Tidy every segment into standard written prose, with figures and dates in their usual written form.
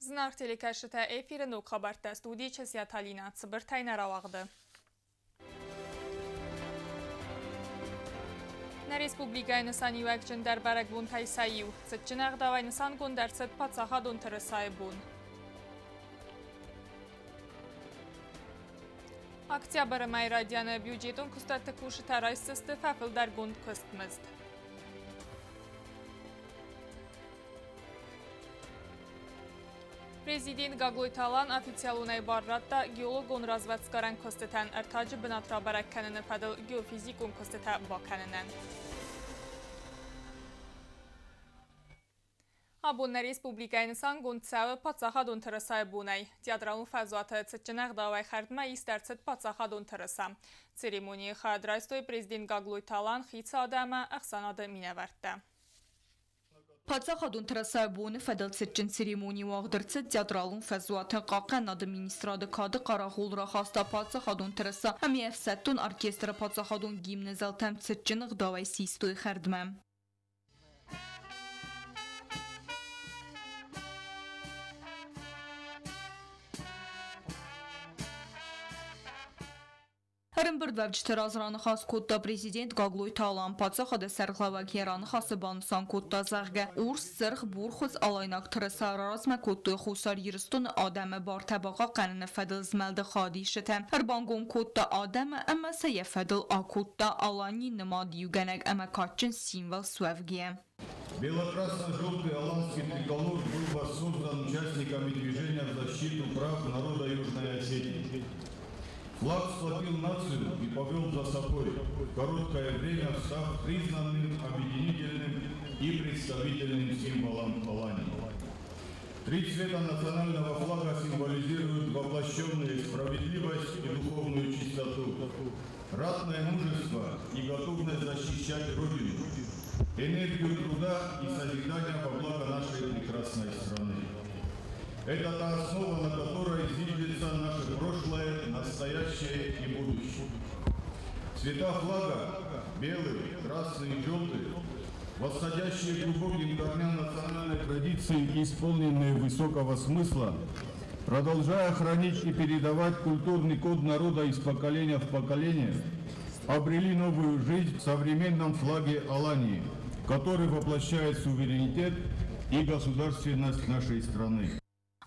Знак телекашыта эфирін оқабарта студия Талина Цыбыр тайнаравағды. На республикайны сан юәкчін дәрбәрәк бұн тайсайу. Цытчын ағдавайны сан гондар цыт пацаға донтыры сай бұн. Октябрь май радияны бюджетун кустаты кушы тарайсысты фәфілдар гунд кыстмызд. Президент Гаглой Талан официалунай барратта геологон разведскаран костетен артажы бынатра баракканыны фадыл геофизикун костета баканынын. Абонна республикайны сангун цәві пацахадун тұрысай бунай. Театралын фазуаты цытчынақ давай хардма истер цыт пацахадун тұрыса. Церемонии хадрайстой президент Гаглой Талан хица адама ақсанады минавартта. Пацахадун тұрысай буны фадыл цытчын церемонии вағдырцы театралын фазуаты қаққан администрады қады қарағулыра хаста пацахадун тұрыса. Әме әфсәттун оркестры пацахадун гимны залтам цытчынық давай систой хардма. Рымбырдвәвчтер азраны хас кутта президент Гаглой Талан пацахады сәрғлавак яраны хасы банысан кутта зағға. Урс сырх бурхыз алайнак тұрыса разма кутты хусар ерістун адамы бар табаға қаныны фәділ змәлді қади шытам. Әрбангон кутта адамы әмі сәе фәділ акутта алани нымады югәнәк әмі катчын символ суәвге. Белокрасно-желтый аланский триколор был воссоздан участниками движения в защиту прав народа Южной Осетии. Флаг сплотил нацию и повел за собой, в короткое время став признанным, объединительным и представительным символом Алании. Три цвета национального флага символизируют воплощенную справедливость и духовную чистоту, ратное мужество и готовность защищать Родину, энергию труда и созидания во благо нашей прекрасной страны. Это та основа, на которой зиждется наше прошлое, настоящее и будущее. Цвета флага – белый, красный и желтый, восходящие глубоким корням национальной традиции и исполненные высокого смысла, продолжая хранить и передавать культурный код народа из поколения в поколение, обрели новую жизнь в современном флаге Алании, который воплощает суверенитет и государственность нашей страны.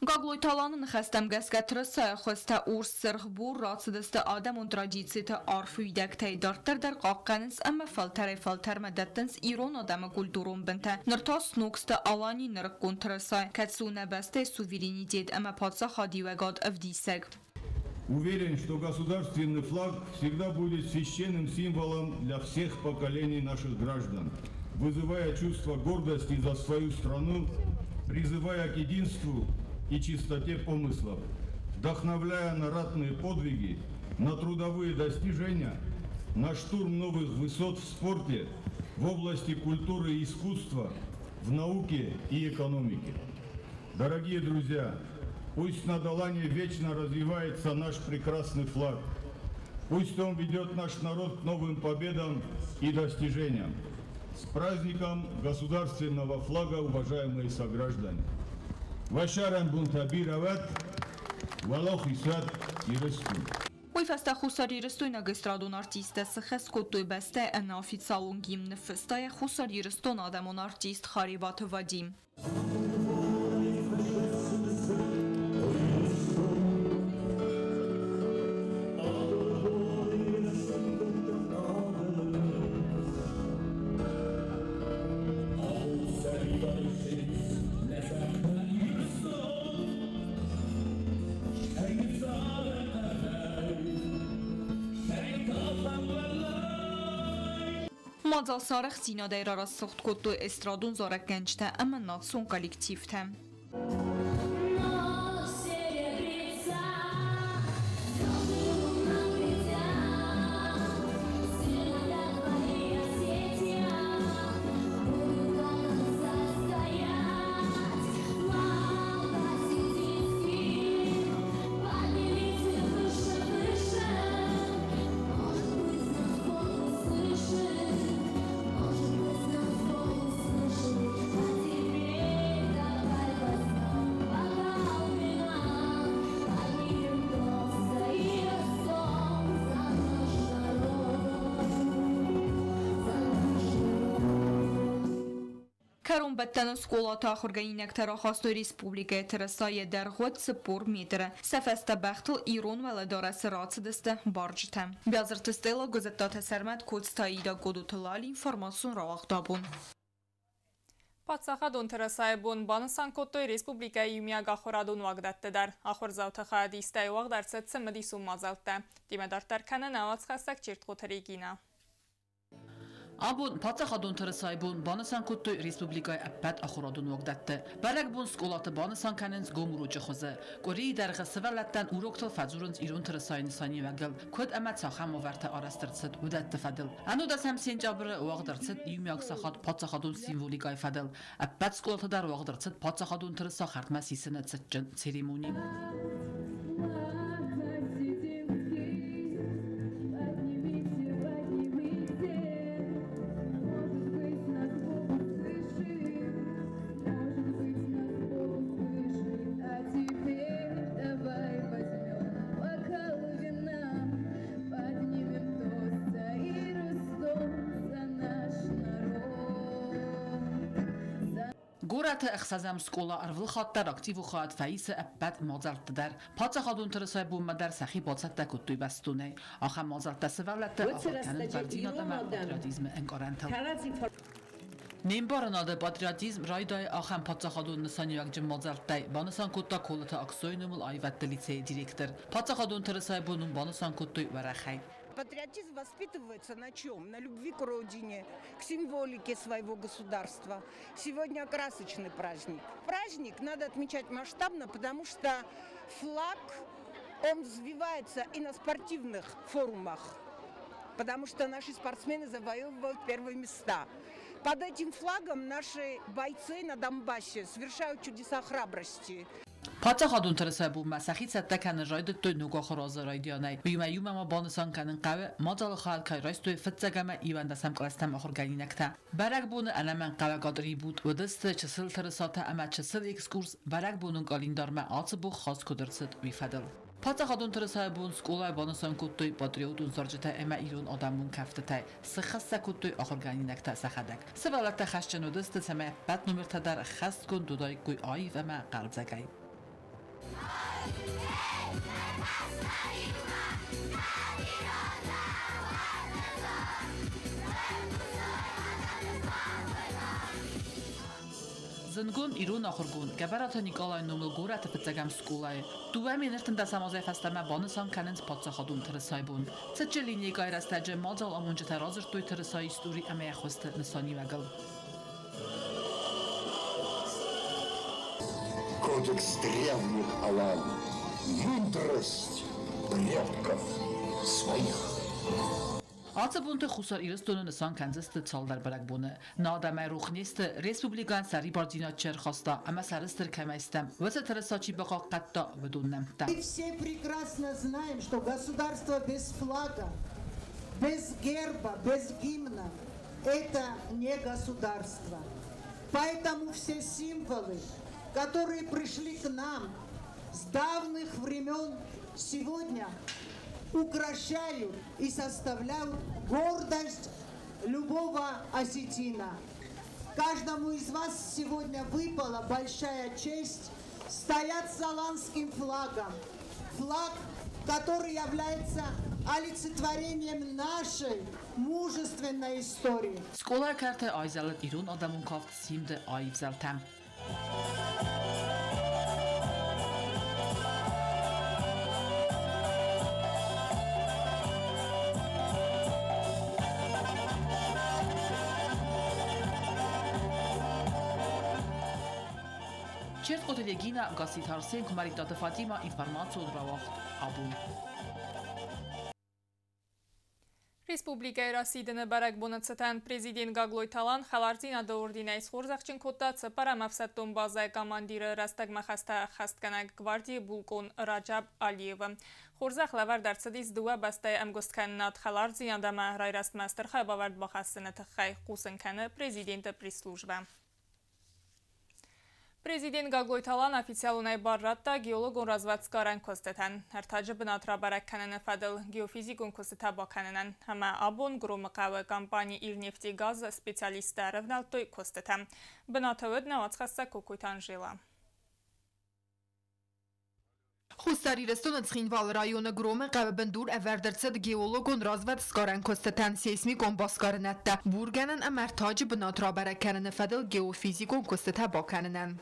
Гаглой Таланын хәстәм гәскәтірісі құста урс сырх бұр рацыдысты адамын традицияты арфы үйдәктәй дарттырдар қаққаныз әмі фалтар мәдәттінс ирон адамы культурун бінті. Нұртас нұқсты алани нұрық контрысы, кәтсу нәбәсті суверенитет әмі патса хадивәгад әвдейсәг. Уверен, что государственный флаг всегда будет священным символом для всех поколений наших граждан, вызывая чувство гордости за свою страну, призывая к единству и чистоте помыслов, вдохновляя на ратные подвиги, на трудовые достижения, на штурм новых высот в спорте, в области культуры и искусства, в науке и экономике. Дорогие друзья, пусть над Аланией вечно развивается наш прекрасный флаг. Пусть он ведет наш народ к новым победам и достижениям. С праздником государственного флага, уважаемые сограждане! Вашаран бунтабировать, Валох Исад и Ресту. Ой фаста хусар ерестойна гестрадон артиста схес коттой басте эн официалун гимн фестая хусар ерестон адамон артист Харибат Вадим. Մազալ սարեղ զինադայր արասողտ կոտոյ էստրադուն զորակ գենջտը əmə նացուն կոլեկտիվտը։ Теперь давай возьмем. Քարոն բետտան սկոլատը ախորգայինակ թերախաստոյ Ռիսպուբլիկայ թրասայ դերղոտ սպոր մետրը, սեֆեստը բեղտլ իրոն վելեդորասը ռացը դստը բարջթը։ Բյազրտստելը գոզետատ հեսերմət կոծտայիդա գոդութլալ ինформացուն ռաղաղտաբուն։ Պատսախադուն թրասայբուն բանսանկոտոյ Ռեսպուբլիկայի իմիագախորադուն վագդատտեդար, ախորզավթը խադիստայ վաղդարցեց սմդիսում մազալտը, դիմեդարտարքանը նավաց խասակ չիրտղոթրի գինա։ Abun Patsakadun Tırısaybun Banısankuttu Respublikay Appet Axuradun Vogdattı. Berekbun skolatı Banısankanens Gomrucu Xoze. Koriyi dergı Sıverletten Uroktal Fadzurunz İrun Tırısayını sani vegil. Kod emet saxam overte arastırtsıd Udattı fadil. Anu da sem sencabrı vagdırtsıd İyumyak saxat Patsakadun simvolikay fadil. Appet skolatı dar vagdırtsıd Patsakadun Tırısa xartma sisini tsıtçın seremoni. Գորաթը ըխսազամ սկոլա արվլ խատտար ակտիվ ու խատ ֆայիսը ապատ մոզալտ դար Փածախադուն թրսայբում մդար սախի բոցատտա կուտուի բաստուն է ախա մոզալտա սվալատը ախորքանն վարդինոտը մապատրիոտիզմը ընկորանթալ Նիմբարանադը պատրիոտիզմ ռայդայ ախամ Փածախադուն նսանիվակ ջմոզալտայ բանասան կուտտա կոլըթը ակսոյնումլ այվատտը լիցեի դիրեկտոր Փածախադուն թրսայբունում бонусан կուտուի վարախայ Патриотизм воспитывается на чем? На любви к родине, к символике своего государства. Сегодня красочный праздник. Праздник надо отмечать масштабно, потому что флаг, он взвивается и на спортивных форумах, потому что наши спортсмены завоевывают первые места. Под этим флагом наши бойцы на Донбассе совершают чудеса храбрости. Փածախադուն թրսայբում մասախից հետաքան ռայդտոյ նուգախորոզը ռայդիոնայ Յումայում ամա բոնուսան կանն qavə մոդալը խալ քայրստոյ ֆծագամա իվանդասամ կլաստամ ախորգանինակտա Բարակբուն անաման qavaqadri բուտ ոդստը չսլ թրսաթա ամա չսլ էքսկուրս Բարակբունուն կալինդարմա ացբու խաս կոդրստ վիֆադել Փածախադուն թրսայբուն սկոլայ բոնուսան կուտոյ պատրիոտուն զորջտա ամա իրոն ադամուն կաֆտտայ սխասա կուտոյ ախորգանինակտա սախադակ Սվալատա խաշչնոդստը ցամա պատ նոմեր թադար խասկուն դուդայ կույ այվ ամա qalbzagay Զնգուն իրուն ախորգուն գաբարաթը Նիկոլայ նոմլ գորաթը ֆծագամ սկոլայ դուվամի ներտն դասամոզայ ֆաստամա բոնուսան կանենց փածախադուն թրսայբուն ծճելինի կայրաստաջը մոդալ ամունջը թարազրտոյ թրսայ իստորի ամեախոստը նսանի վագալ Кодекс древних Алан, мудрость предков своих. Ացաբունտը խուսար իրստոնը նսան կանձստը ցալդար բարակբունը նադամայ ռուխնիստը ռեսպուբլիկան սարի բարձինա չեր խոստա ամա սարստր կամայստամ վսը թրսաչի բղա կատտա վդուննամտա Мы все прекрасно знаем, что государство без флага, без герба, без гимна – это не государство. Поэтому все символы, которые пришли к нам с давних времен, сегодня украшают и составляют гордость любого осетина. Каждому из вас сегодня выпала большая честь стоять с аланским флагом. Флаг, который является олицетворением нашей мужественной истории. Սկոլայ քարտը այզալը իրուն ադամուն կավտ սիմդը այվզալտամ Черт отелегина гасит Арсен Кумаритата Фатима информацию дравахт абун. Ռեսպուբլիկայի ռասիդնը բարակբոնը ծտան պրեզիդենտ Գագլոյ Թալան խալարձին ադորդինայս խորզաղչին կոտացը պարամավսատոն բազայ կամանդիրը ռաստագ մախաստա խաստկանակ գվարդի բուլկոն Ռաջաբ Ալիևը։ Խորզաղ լավար դարցդիս դուա բաստայ ամգոստքաննատ խալարձին ադամա ռայրաստ մաստր խայբավարդ բախասնը թխայ խուսնքանը պրեզիդենտը պրիսլուժվա։ Президент Գագլույթ Թալան официалунай барратта геологун разведскаран костетен. Артаджи бинатра канене фадл геофизикун костета баканенен. Хама абун грумыкавы компания Ирнефти газ специалисты ревналтой костетен. Бинатовыд навацхаса кукуйтан жила. Խուսարիրստոնը ծխինվալ ռայոնը գրոմը qəvəbəndur əvərdərцəd geologun razvəd skaren kostətən seismikon baskarınətdə. Burgənən əmərtacı binatura bərəkənini fədil geofizikon kostətə bakənənən.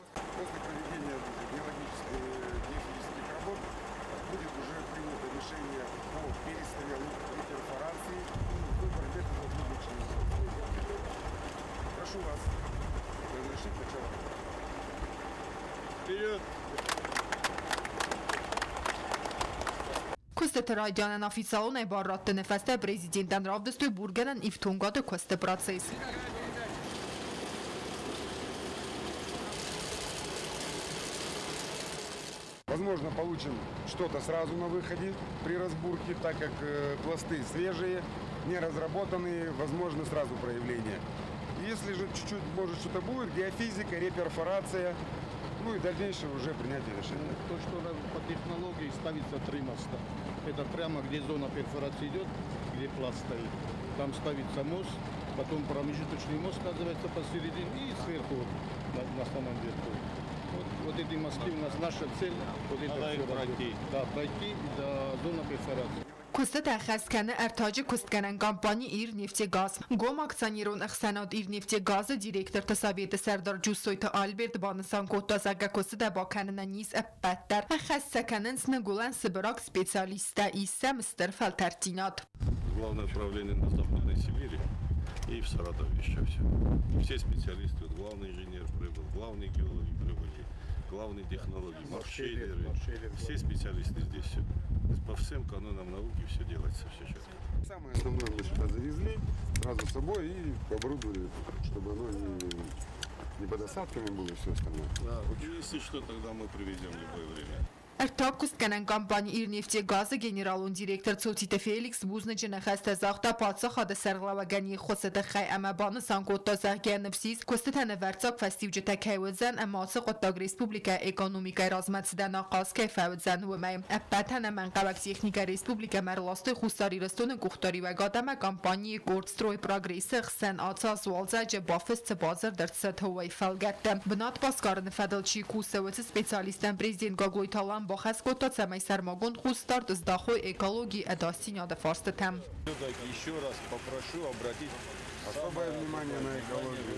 Костета радианен официалон е барратты нефесте президентен равдысту бургенен и в тунгады косте процесс. Возможно, получим что-то сразу на выходе при разборке, так как пласты свежие, не разработанные, возможно, сразу проявление. Если же чуть-чуть, может, что-то будет, геофизика, реперфорация, ну и дальнейшее уже принятие решения. То, что по технологии ставится 3 моста. Это прямо где зона перфорации идет, где пласт стоит. Там ставится мост, потом промежуточный мост называется посередине и сверху на самом верху. Вот эти мосты у нас наша цель. Вот это пройти. Да, пройти до зоны перфорации. Костета خسکنه ارتاج کستکنن کمپانی ایر نفتی گاز. گم اکسانیرون اخسانات ایر نفتی گاز دیرکتر تصاویت سردار جوسویت آلبرت بانسان کوتازگا کسته باکنن نیز ابتر. خسکنن سنگولن سبراک специалиста ایسا مستر فلترتینات. Главное управление на Западной Сибири и в Саратове еще все. Все специалисты, главный инженер прибыл, главные геологи прибыли, главные технологии, маршелеры, все специалисты здесь все. По всем канонам науки все делается, все четко. Самое основное мы сюда завезли, сразу с собой и оборудовали, чтобы оно не под осадками было и все остальное. Да, если что, тогда мы привезем в любое время. ارتاق کستکنن کمپانی ایر نفتی گاز گنرالون دیرکتر صوتیت فیلیکس بوزن جنخست زاخته پاتسا خاد سرغلا و گنی خصد خی اما بانسان کوتا زاگه نفسیز کستتن ورتاق فستیوجه تکیوزن اما سقطاق ریسپوبلیکا اکانومیکا رازمت زدن آقاز که فوزن و میم ابتن من قبک تکنیکا ریسپوبلیکا مرلاست خوستاری رستون گختاری و گادم کمپانی گوردستروی پراگریس خسن آتاز والزه جه بافست بازر در ستوی فلگت بنات باسکارن فدلچی کوسوت سپیциалистен президент Гаглույթ Թալան Бохас готовится майсармагон хустарт с дохой экологии адастиня де форстетем. Еще раз попрошу обратить особое внимание на экологию.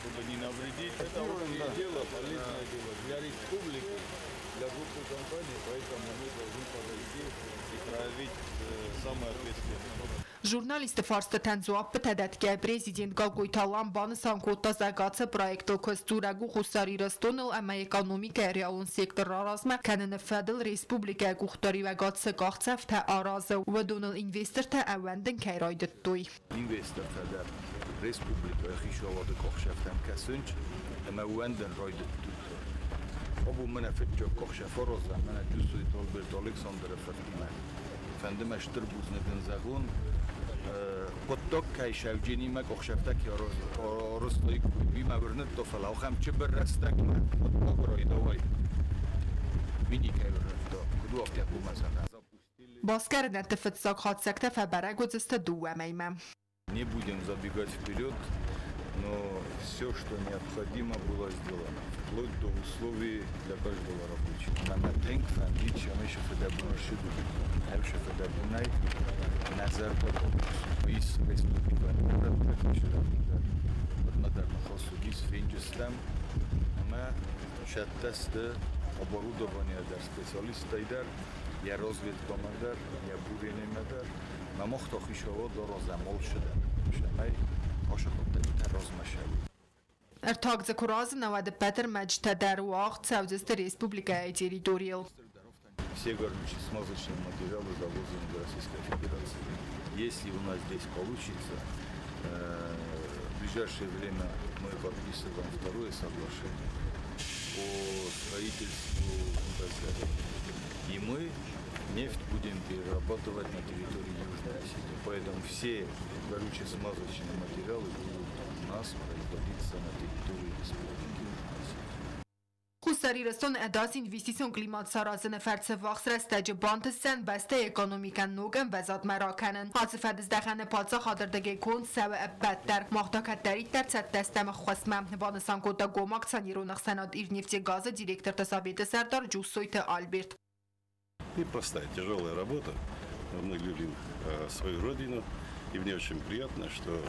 Чтобы не навредить. Это очень дело, полезное дело для республики, для группы компаний, поэтому мы должны подойти и проявить самое ответственное. Jurnalist Farstetən cavab tədədkə prezident Qagույt Թալան բանսան կոտազագացը պրոյեկտը կստուրագու խուսարիրստոնıl əmə ekonomika realun sektor arazmə kənənə fədil respublika գուխտարի վագացը կաղցավ թե arazı və դոնıl investor թե əvəndin կայրայդտ դույ. Investor fədər respublika xişavadı qoxşəftəm kəsünç əmə üvəndin raydıt duydu. O bu mənə fətcə qoxşəfə rozdan mənə cüzüyt Albert Alexanderə fətmə. Fəndim əşdir buznədin zəğun قطق که شوجینی ما کخشفته که رستوی کوبی ما برنت تو فلاو خم چه برستک ما قطق رای دوای بینی که برنت تو کدو افتیت بو مثلا باسکر نتفت ساق حادثکته فبره گذسته دوه میمم Не будем забегать вперед, но все, что необходимо, было сделано, вплоть до условий для каждого рабочего. Нам тенк фандич, а мы еще федабуна шиду, а еще федабунай назар потом. Из республики надо хосудис финджистам, мы шаттасты оборудование дар специалисты дар, я разведкомандар, я буренемадар. ما مختخی شو دو زمال شده شمای عاشق در رازمشه‌ای ارتاق زکراز نواد پتر مجد در وقت سعودست республика территориал. Все горючие смазочные материалы завозим в Российской Федерации. Если у нас здесь получится, в ближайшее время мы подписываем второе соглашение по строительству МТЗ. И мы нефть будем перерабатывать на территории Южной Осетии. Поэтому все горюче-смазочные материалы будут у нас производиться на территории республики. Խուսարիրստոն էդաս ինվեստիսիոն կլիմատսարազն էվերցը վաղսրեստեջը բանտսեն բեստե էկոնոմիկան նուգն վեզատ մերականն հացիվեդզդեղանը պացախ ադրդգեքուն սավը էպետտեր մաղթակատերի տերցետ տեստեմը խոսմը վանսանկոտը գոմակցան իրունախ սենատ իր նефтегаза директор Тасавита Сардар Джуссойте Альберт. Непростая, тяжелая работа. Мы любим свою родину, и мне очень приятно, что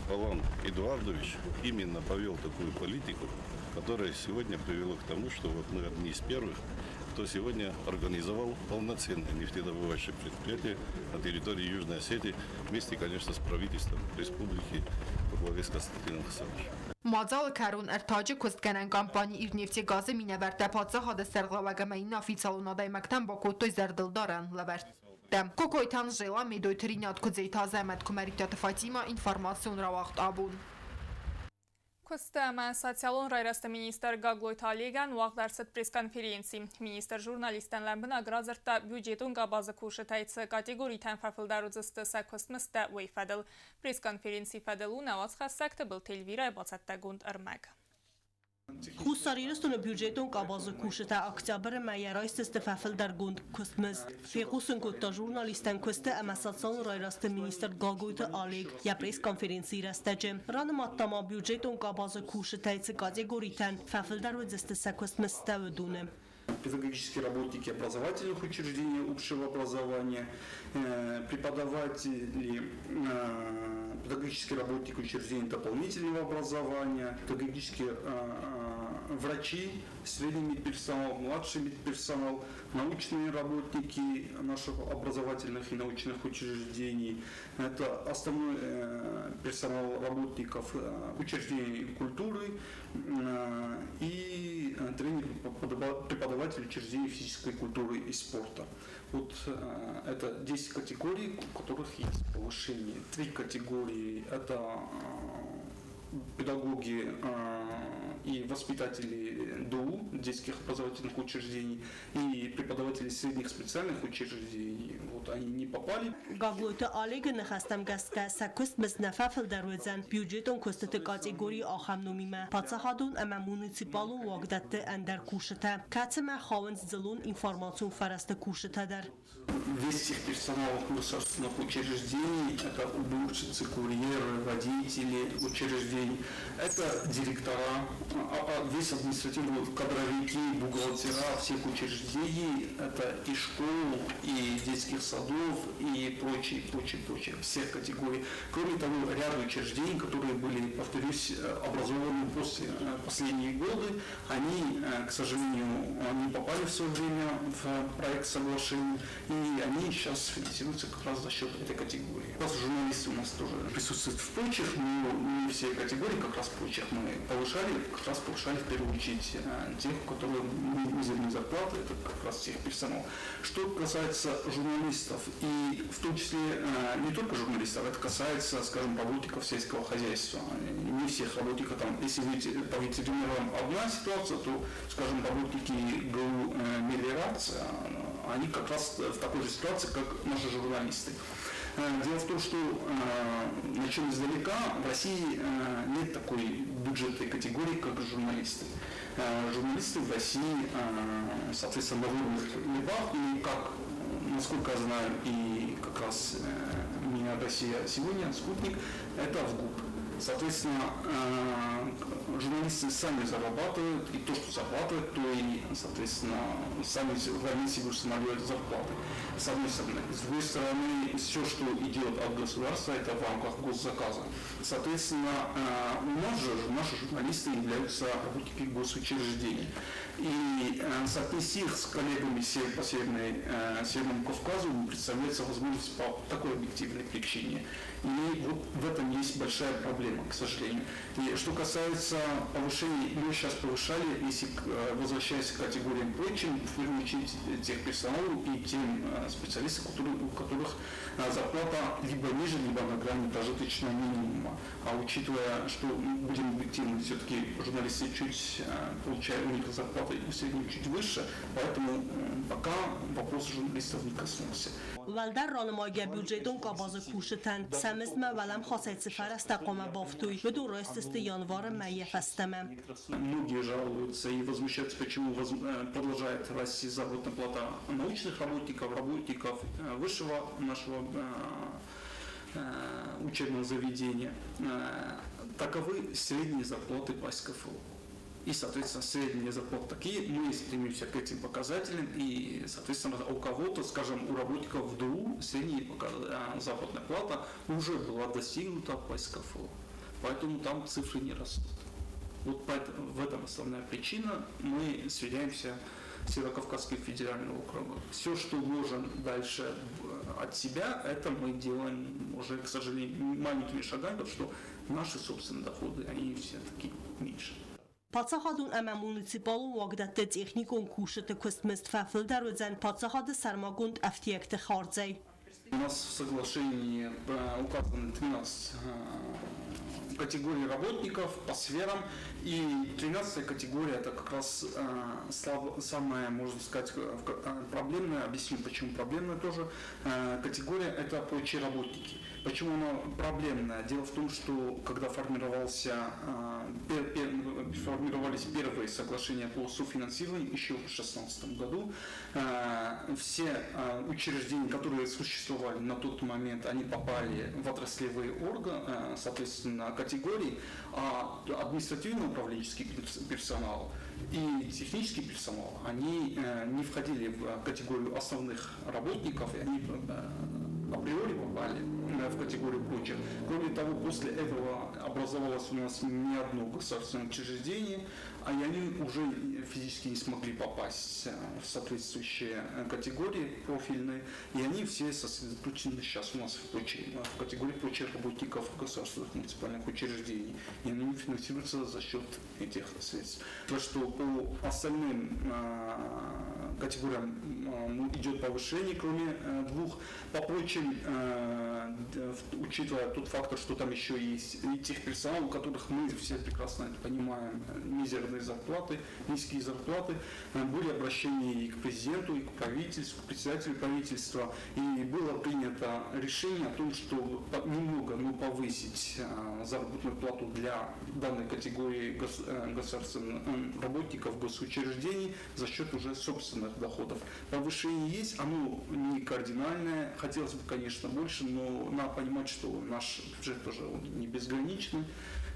Алан Эдуардович именно повел такую политику, которая сегодня привела к тому, что вот мы одни из первых, кто сегодня организовал полноценное нефтедобывающее предприятие на территории Южной Осетии, вместе, конечно, с правительством республики во главе с Константином Хасановичем. Մազալը քարուն երթաջը կոստկանան կամպանի իր նефтегазը մինավերտապացը հադստեղլավագամային օֆիցիալունադայմակտան բոկոտոյ զերդլդարան լավերտ։ Կոկոյթան ժելա մեդոյթրինյատ կուձեյթազայմət կումերիտյատը Ֆատիմա ինվորմացիոն ռավաղտ աբուն։ Կոստամը սոցիալոն ռայրաստը մինիստր Գագլոյ Թալիգան ուաղդարսըտ պրեսկոնֆերենցի։ Մինիստր ժուրնալիստան լամբն ագրազրտա բյուջետուն գաբազը կուշըտայցը կատեգորի թան ֆավլդարուձստը սակոստմստը ուի ֆադել։ Պրեսկոնֆերենցի ֆադելուն ավաց խասակտը byl telvira բացատտագունդ ըրմակ։ Խուսարիրստոնը բյուջետոն կաբազը կուշտա ակտյաբրը մայարայստը ստվաֆել դարգունդ կոստմыз։ Ֆեղուսն կոտա ժուրնալիստան կոստը ամասացան ռայրաստը մինիստր Գագոյթը Ալեգ я пресс-конференции растеже. Рано маттама бюджетон кабазы кушетайцы категоритан фафел дарлыцысты сакостмыз ставыдуны. Педагогические работники образовательных учреждений общего образования, преподаватели, педагогические работники учреждений дополнительного образования, педагогические врачи, средний медперсонал, младший медперсонал, научные работники наших образовательных и научных учреждений. Это основной персонал работников учреждений культуры и преподаватели учреждений физической культуры и спорта. Вот это 10 категорий, у которых есть повышение. 3 категории – это педагоги и воспитатели ДУ, детских образовательных учреждений, и преподаватели средних специальных учреждений. Вот они не попали. Գագլոյթը Ալեգը նխաստամ գասկա սակուստ մզնաֆաֆլ դարվեզան բյուջետոն կոստը կատեգորի ախամնումիմը բացահադուն ամա մունիցիպալուն վագդատը անդար կուշտը կացմա խավնց ձլուն ինֆորմացիոն фарасты кушта дар. Весь техперсонал государственных учреждений, это уборщицы, курьеры, водители учреждений, это директора, весь административный кадровики, бухгалтера всех учреждений, это и школ, и детских садов, и прочее, всех категорий. Кроме того, ряд учреждений, которые были, повторюсь, образованы после последние годы, они, к сожалению, не попали в свое время в проект соглашения, и они сейчас финансируются как раз за счет этой категории. Как раз журналисты у нас тоже присутствуют в прочих, но не все категории, как раз прочих мы повышали в первую очередь тех, у которых мизерные зарплаты, это как раз тех персонал. Что касается журналистов, и в том числе не только журналистов, это касается, скажем, работников сельского хозяйства. Не всех работников там, если по ветеринарам одна ситуация, то, скажем, работники ГУ мелиорация, они как раз в такой же ситуации, как наши журналисты. Дело в том, что, начнем издалека, в России нет такой бюджетной категории, как журналисты. Журналисты в России, соответственно, на выборных хлебах, и как, насколько я знаю, и как раз «Меня Россия сегодня», «Спутник», это в ГУП. Соответственно, журналисты сами зарабатывают, и то, что зарабатывают, то и, соответственно, сами вводят себе самолет зарплаты. С одной стороны. С другой стороны, все, что идет от государства, это в рамках госзаказа. Соответственно, наши журналисты являются работниками госучреждений. И соотнести их с коллегами по Северному Кавказу представляется возможность по такой объективной причине. И вот в этом есть большая проблема, к сожалению. И что касается повышения, мы сейчас повышали, если возвращаясь к категориям прочим, в первую очередь тех персоналу и тем специалистам, у которых зарплата либо ниже, либо на грани прожиточного минимума. А учитывая, что будем объективны, все-таки журналисты чуть получают, у них зарплата в среднем чуть выше, поэтому пока вопрос журналистов не коснулся. Валдар раномагия бюджетон кабазы кушетан, самизма валам хасайцы фараста кома бафтуй, веду ростысты январа майя фастама. Многие жалуются и возмущаются, почему продолжает расти заработная плата научных работников высшего нашего учебного заведения. Таковы средние зарплаты по СКФУ. И, соответственно, средние зарплаты такие, мы стремимся к этим показателям, и, соответственно, у кого-то, скажем, у работников в ДУ средняя заработная плата уже была достигнута по СКФУ, поэтому там цифры не растут. Вот в этом основная причина, мы сверяемся с Северокавказским федеральным округом. Все, что можем дальше от себя, это мы делаем уже, к сожалению, маленькими шагами, потому что наши собственные доходы, они все-таки меньше. Պատսախադուն ամա մունիցիպալուն վագդատը տեխնիկոն կուշըտը կուստմիստ ֆաֆլդար ուձան պատսախады սարմագունդ ավտիեկտը խարձայ. У нас в соглашении указаны 13 категорий работников по сферам, и 13-я категория это как раз самая, можно сказать, проблемная. Объясню, почему проблемная тоже. Категория это прочие работники. Почему она проблемная? Дело в том, что когда формировались первые соглашения по софинансированию еще в 2016 году, все учреждения, которые существовали на тот момент, они попали в отраслевые органы, соответственно, категории, а административно-управленческий персонал и технический персонал, они не входили в категорию основных работников, и они априори попали в категорию прочих. Кроме того, после этого образовалось у нас не одно государственное учреждение, а они уже физически не смогли попасть в соответствующие категории профильные, и они все сосредоточены сейчас у нас в категории прочих работников государственных муниципальных учреждений, и они финансируются за счет этих средств. То, что по остальным категориям идет повышение, кроме двух, по прочим, учитывая тот фактор, что там еще есть и техперсонал, у которых мы все прекрасно понимаем, мизерные зарплаты, низкие зарплаты, были обращения и к президенту, и к правительству, к председателю правительства, и было принято решение о том, что немного, но повысить заработную плату для данной категории государственных работников госучреждений за счет уже собственных доходов. Повышение есть, оно не кардинальное, хотелось бы, конечно, больше, но надо понимать, что наш бюджет тоже не безграничный,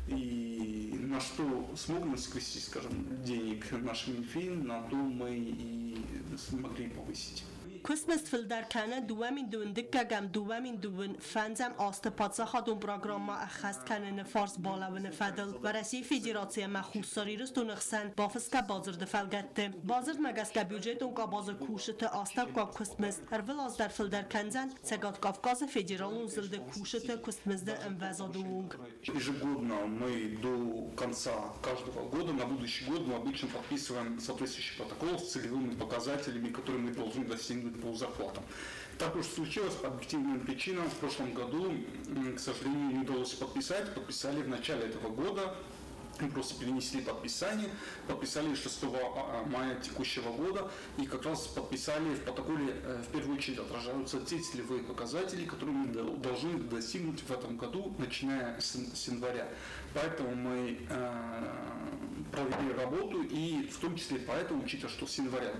и на что смогли скрестить, скажем, денег наш Минфин, на то мы и смогли повысить. Космост филдерканه دوامین دوندکگم دوامین دوون فنزم آست پادساخادون پروگرام اخست کنن فارس بالون فدل و رسی فدراسیه مخصوصی رستون خسن بافسکا بازار دفلگته بازار مگسکا بیوجتون کا بازار کوشت آستاب کا کسمست هرول از در فیلدرکنزن سگات کافکاز فدرالون زلد کوشت کسمست انوزادونگ. Ежегодно мы до конца каждого года, на будущий год, мы обычно подписываем соответствующий протокол с целевыми показателями, которые мы должны достигнуть по зарплатам. Так уж случилось по объективным причинам. В прошлом году, к сожалению, не удалось подписать. Подписали в начале этого года. Мы просто перенесли подписание, подписали 6 мая текущего года и как раз подписали в протоколе, в первую очередь отражаются те целевые показатели, которые мы должны достигнуть в этом году, начиная с января. Поэтому мы провели работу и в том числе поэтому, учитывая, что с января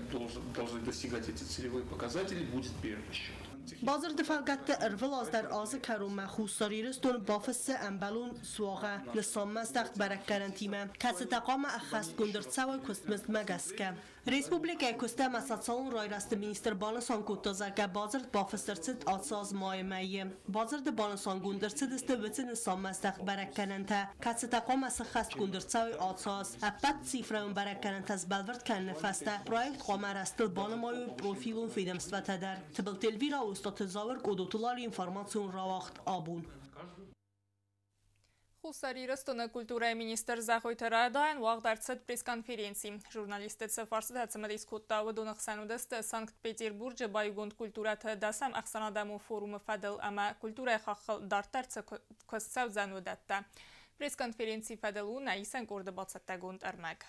должны достигать эти целевые показатели, будет перерасчет. بازار دفالگت ارول از در آز کرو مخصوصی رستون بافس انبلون سواغه لسام مستق برک کرنتیمه کسی تقام اخست گندر سوای کستمست مگسکه ریسپوبلیک کسته مساتسالون رای راست مینیستر بالنسان کتازگه بازار بافس درسد آتساز مایمه بازار ده بالنسان گندر سد است وچن سام مستق برک کرنته کسی تقام اخست گندر سوای آتساز اپت سیفرون برک کرنته از بلورد کنه فسته پروژه قامر است بالمایو پروفیلون فیدمست و تدر تبل تلویرا Statezavr kodotular информацион равахт абун. Хусари Ростона культура министр Захойта Радайн вағдарцет пресс-конференции. Журналистица фарсидацема дискутта вадонах санудест Санкт-Петербурге байгунд культурата дасам ахсанадаму форумы фадыл ама культура хахыл дартарца костсав занудатта. Пресс-конференции фадылу наисан горды бацатта гунд армаг.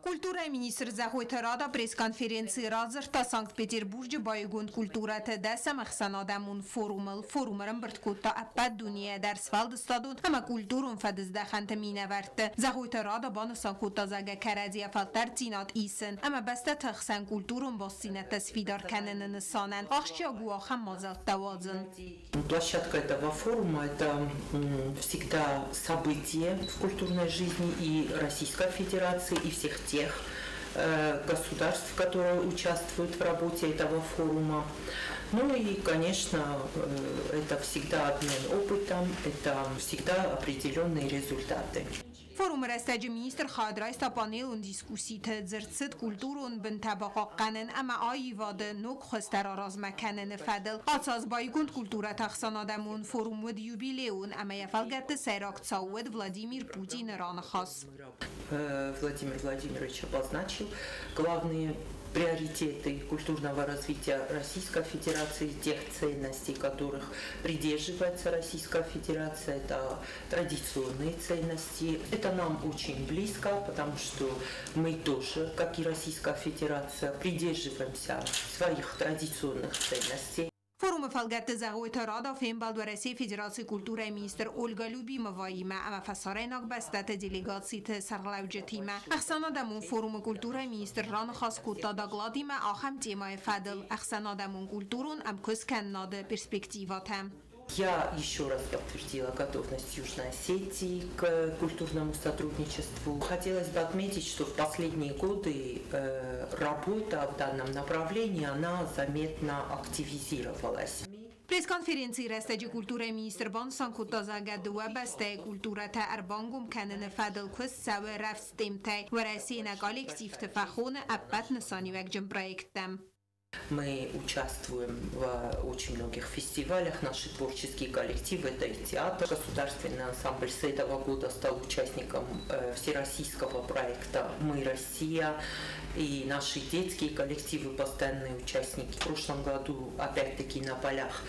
Культура министр Захойта Рада пресс-конференции Разырта Санкт-Петербурге Байгунд культура тедесам Ахсанадамун форумарым бірткутта аппад дуния дәрс фалдыстадун, ама культурун фадыздаханта минаверті. Захойта Рада баны санкутта зага карадия фалтар тинат исін, ама баста тахсан культурун боссинат тасфидар кананы нысанан, ахшия гуахам мазалт давазын. Площадка этого форума – это всегда событие в культурной жизни и Российской Федерации, и всех тех государств, которые участвуют в работе этого форума. Ну и, конечно, это всегда обмен опытом, это всегда определенные результаты. فوروم رستج مینیستر خادرایست پانیل دیسکوسی تزرست کلتورون بن طبقه قنن اما آیواد نوک خستر آراز مکنن فدل قاطاز بایگوند کلتورت اخسانادمون فوروم ود یوبیلیون اما یفلگت سیراک تاود ولادیمیر پوتین ران خاص. Владимир Владимирович обозначил главные приоритеты культурного развития Российской Федерации, тех ценностей, которых придерживается Российская Федерация, это традиционные ценности. Это нам очень близко, потому что мы тоже, как и Российская Федерация, придерживаемся своих традиционных ценностей. فوروم فلگت زغویت رادا فیم بالدورسی فدراسی کلتور مینیستر اولگا لوبیموایی اما فساریناک بستت دیلیگاتسیت سرلاوجتیمه اخسانادمون فوروم کلتور مینیستر ران خاص کوتا داغلادیمه آخم تیمای فدل اخسانادمون کلتورون ام کسکن ناد перспективатам. Я еще раз подтвердила готовность Южной Осетии к культурному сотрудничеству. Хотелось бы отметить, что в последние годы работа в данном направлении, она заметно активизировалась. Пресс-конференции растаджи культуры министр бан санкута загадуа басте культура та арбангум канен фадл кус саве рафстемтай ворасина коллектив тфахона аппат насанивек джем проектам. Мы участвуем в очень многих фестивалях, наши творческие коллективы, это и театр. Государственный ансамбль с этого года стал участником всероссийского проекта «Мы Россия», и наши детские коллективы постоянные участники. В прошлом году, опять-таки на полях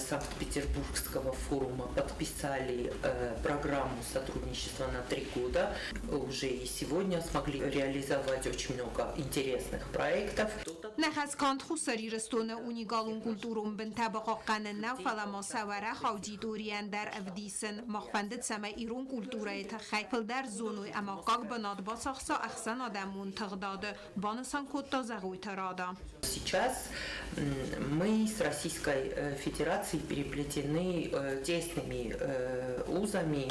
Санкт-Петербургского форума подписали программу сотрудничества на 3 года. Уже и сегодня смогли реализовать очень много интересных проектов. نخست کاند خسری رستونه اونیگالون کلتورون بن طبقه قنن فلا مساوره خاودی دوریان در افدیسن مخفندت سما ایرون کلتوره تخیل در زونوی اما قاق بناد باساخسا اخسان آدمون تغداده بانسان کتا زغوی ترادا. Сейчас мы с Российской Федерацией переплетены тесными узами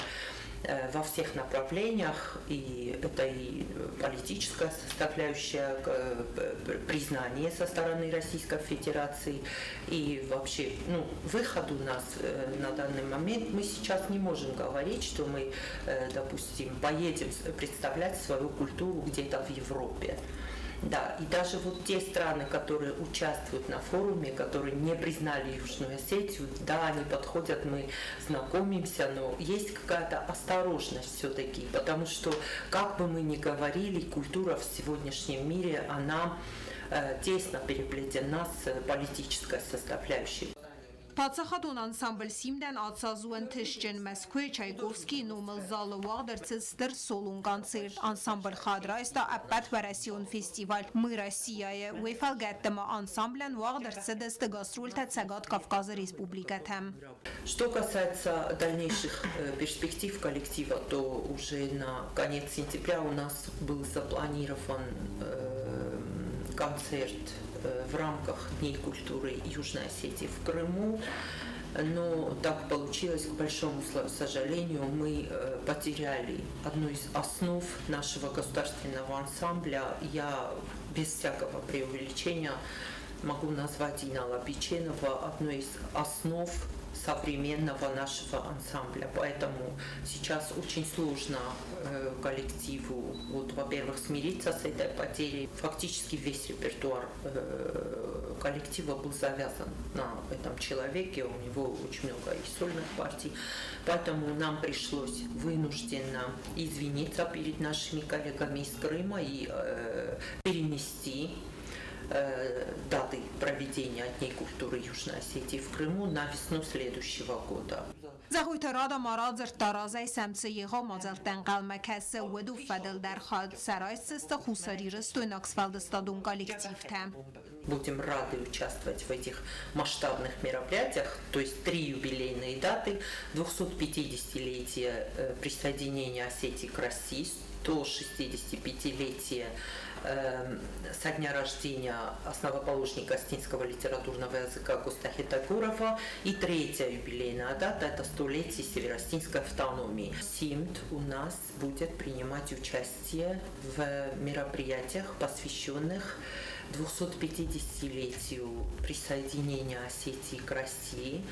во всех направлениях, и это и политическая составляющая, признание со стороны Российской Федерации, и вообще, выход у нас на данный момент, мы сейчас не можем говорить, что мы, допустим, поедем представлять свою культуру где-то в Европе. Да, и даже вот те страны, которые участвуют на форуме, которые не признали Южную Осетию, да, они подходят, мы знакомимся, но есть какая-то осторожность все-таки, потому что, как бы мы ни говорили, культура в сегодняшнем мире, она тесно переплетена с политической составляющей. پادسخادون انسامبل سیمدن آتسازوان تشجن مسکوی چایگوفسکی نومل زال واقدر تستر سولون کانسرت انسامبل خادرایستا اپت و رسیون فستیوال می رسیای و فالگت ما انسامبلن واقدر تسدست گاسترول تتسگات کافکاز республикатам. Что касается дальнейших перспектив коллектива, то уже на конец сентября у нас был запланирован концерт в рамках Дней культуры Южной Осетии в Крыму, но так получилось, к большому сожалению, мы потеряли одну из основ нашего государственного ансамбля. Я без всякого преувеличения могу назвать Инала Печенова одной из основ современного нашего ансамбля. Поэтому сейчас очень сложно коллективу, во-первых, смириться с этой потерей. Фактически весь репертуар коллектива был завязан на этом человеке, у него очень много и сольных партий. Поэтому нам пришлось вынужденно извиниться перед нашими коллегами из Крыма и перенести даты проведения Дней культуры Южной Осетии в Крыму на весну следующего года. زغوت رادا مرادر ترازای سمسه ها مازلتن قلمکس ودو فدل در خاد سرای سست خوصاری رستو Ноксфалдестадун коллектив. Будем рады участвовать в этих масштабных мероприятиях, то есть 3 юбилейные даты, 250-летие присоединения Осетии к России, 165-летие со дня рождения основоположника осетинского литературного языка Густахи Тагурова, и 3-я юбилейная дата – это 100-летие североосетинской автономии. СИМТ у нас будет принимать участие в мероприятиях, посвященных 250-летию присоединения Осетии к России.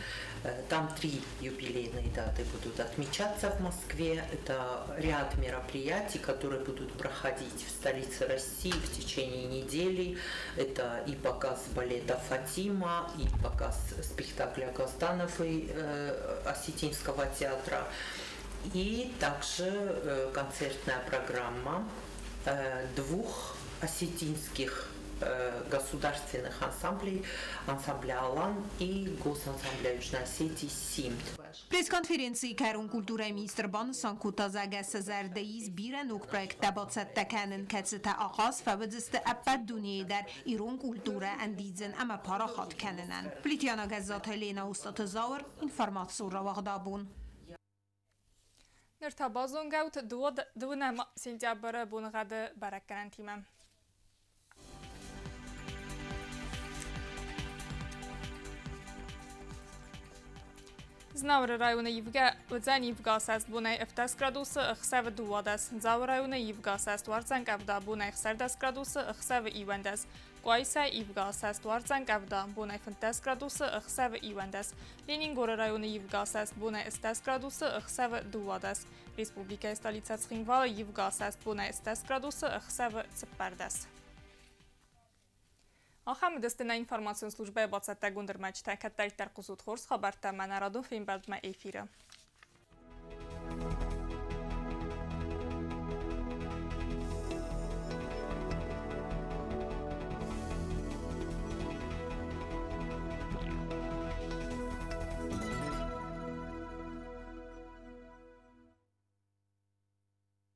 Там 3 юбилейные даты будут отмечаться в Москве. Это ряд мероприятий, которые будут проходить в столице России в течение недели. Это и показ балета «Фатима», и показ спектакля Газдановой Осетинского театра, и также концертная программа 2 осетинских государственных ансамблей, ансамбля «Алан» и госансамбля Южной Осетии «СИМТ». Пресс-конференции Карун культуры министр Бансан Кутазага Сазардеиз Биренук проект Табацат Таканен Кацета Ахас Фабадзист Апад Дуния дар Ирун культура Андизен Ама Парахат Каненан. Плитяна Газат Helena Ustad Zauer информацию Вагдабун. Ныртабазон гаут дуна сентябрь бунгады баракканан тимам. Знавр района Евга, Удзан Евга саст бунай 15 градусы, Хсев дуадас. Зав района Евга саст варцан кавда бунай 16 градусы, Хсев ивандас. Куайса Евга саст варцан кавда бунай 15 градусы, Хсев ивандас. Ленингор района Евга саст бунай 16 градусы, Хсев дуадас. Республика столица Цхинвала Евга саст бунай 16 градусы, Хсев цепардас. آخر دستنا اینفورماسیون службе бацатта гундермачта каттайтар кузут хорс хабарта манарадун фин бадма эфира.